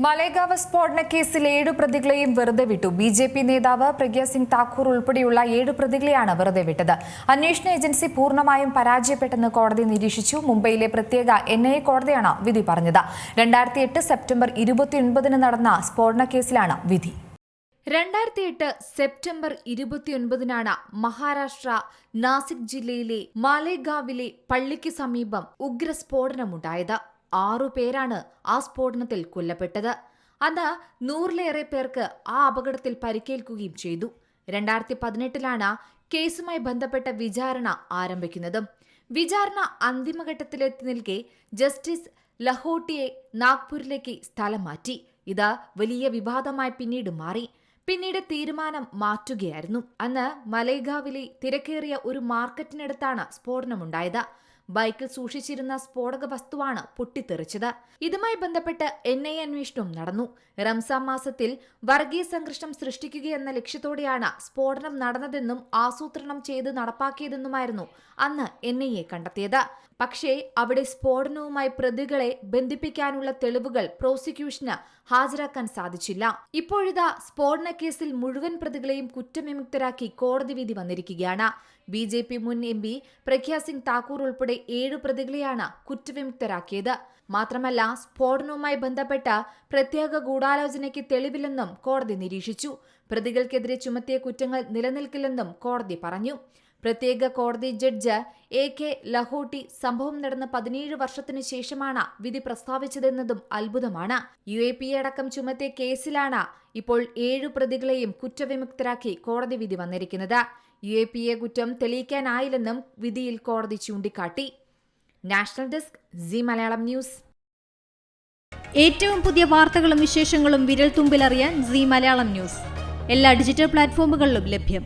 മലേഗാവ് സ്ഫോടന കേസിൽ 7 പ്രതികളെയും വെറുതെ വിട്ടു. ബിജെപി നേതാവ് പ്രഗ്യാ സിംഗ് താക്കൂർ ഉൾപ്പെടെയുള്ള 7 പ്രതികളെയാണ് വെറുതെ വിട്ടത്. അന്വേഷണ ഏജൻസി പൂർണ്ണമായും പരാജയപ്പെട്ടെന്ന് കോടതി നിരീക്ഷിച്ചു. മുംബൈയിലെ പ്രത്യേക NIA കോടതിയാണ് വിധി പറഞ്ഞത്. 2008 സെപ്റ്റംബർ 29 നടന്ന സ്ഫോടന കേസിലാണ് വിധി. 2008 സെപ്റ്റംബർ 29 മഹാരാഷ്ട്ര നാസിക് ജില്ലയിലെ മാലേഗാവിലെ പള്ളിക്ക് സമീപം ഉഗ്രസ്ഫോടനമുണ്ടായത്. 6 പേരാണ് ആ സ്ഫോടനത്തിൽ കൊല്ലപ്പെട്ടത്. അന്ന് 100-ലേറെ പേർക്ക് ആ അപകടത്തിൽ പരിക്കേൽക്കുകയും ചെയ്തു. 2018 കേസുമായി ബന്ധപ്പെട്ട വിചാരണ ആരംഭിക്കുന്നത്. വിചാരണ അന്തിമഘട്ടത്തിലെത്തി നിൽക്കെ ജസ്റ്റിസ് ലഹോട്ടിയെ നാഗ്പൂരിലേക്ക് സ്ഥലം മാറ്റി. ഇത് വലിയ വിവാദമായി പിന്നീട് മാറി. പിന്നീട് തീരുമാനം മാറ്റുകയായിരുന്നു. അന്ന് മലേഗാവിലെ തിരക്കേറിയ ഒരു മാർക്കറ്റിനടുത്താണ് സ്ഫോടനമുണ്ടായത്. ബൈക്കിൽ സൂക്ഷിച്ചിരുന്ന സ്ഫോടക വസ്തുവാണ് പൊട്ടിത്തെറിച്ചത്. ഇതുമായി ബന്ധപ്പെട്ട് NIA അന്വേഷണവും നടന്നു. റംസാൻ മാസത്തിൽ വർഗീയ സംഘർഷം സൃഷ്ടിക്കുകയെന്ന ലക്ഷ്യത്തോടെയാണ് സ്ഫോടനം നടന്നതെന്നും ആസൂത്രണം ചെയ്ത് നടപ്പാക്കിയതെന്നുമായിരുന്നു അന്ന് NIA കണ്ടെത്തിയത്. പക്ഷേ അവിടെ സ്ഫോടനവുമായി പ്രതികളെ ബന്ധിപ്പിക്കാനുള്ള തെളിവുകൾ പ്രോസിക്യൂഷന് ഹാജരാക്കാൻ സാധിച്ചില്ല. ഇപ്പോഴിതാ സ്ഫോടന കേസിൽ മുഴുവൻ പ്രതികളെയും കുറ്റവിമുക്തരാക്കി കോടതി വിധി വന്നിരിക്കുകയാണ്. BJP മുൻ MP പ്രഗ്യാ സിംഗ് താക്കൂർ ഉൾപ്പെടെ 7 പ്രതികളെയാണ് കുറ്റവിമുക്തരാക്കിയത്. മാത്രമല്ല, സ്ഫോടനവുമായി ബന്ധപ്പെട്ട പ്രത്യേക ഗൂഢാലോചനയ്ക്ക് തെളിവില്ലെന്നും കോടതി നിരീക്ഷിച്ചു. പ്രതികൾക്കെതിരെ ചുമത്തിയ കുറ്റങ്ങൾ നിലനിൽക്കില്ലെന്നും കോടതി പറഞ്ഞു. പ്രത്യേക കോടതി ജഡ്ജ് AK ലഹോട്ടി സംഭവം നടന്ന 17 വർഷത്തിനു ശേഷമാണ് വിധി പ്രസ്താവിച്ചതെന്നതും അത്ഭുതമാണ്. UAPA അടക്കം ചുമത്തിയ കേസിലാണ് ഇപ്പോൾ 7 പ്രതികളെയും കുറ്റവിമുക്തരാക്കി കോടതി വിധി വന്നിരിക്കുന്നത്. UAPA കുറ്റം തെളിയിക്കാനായില്ലെന്നും വിധിയിൽ കോടതി ചൂണ്ടിക്കാട്ടി. National desk C Malayalam news. ഏറ്റവും പുതിയ വാർത്തകളും വിശേഷങ്ങളും വിരൽ തുമ്പിലറിയാൻ സി മലയാളം ന്യൂസ് എല്ലാ ഡിജിറ്റൽ പ്ലാറ്റ്ഫോമുകളിലും ലഭ്യം.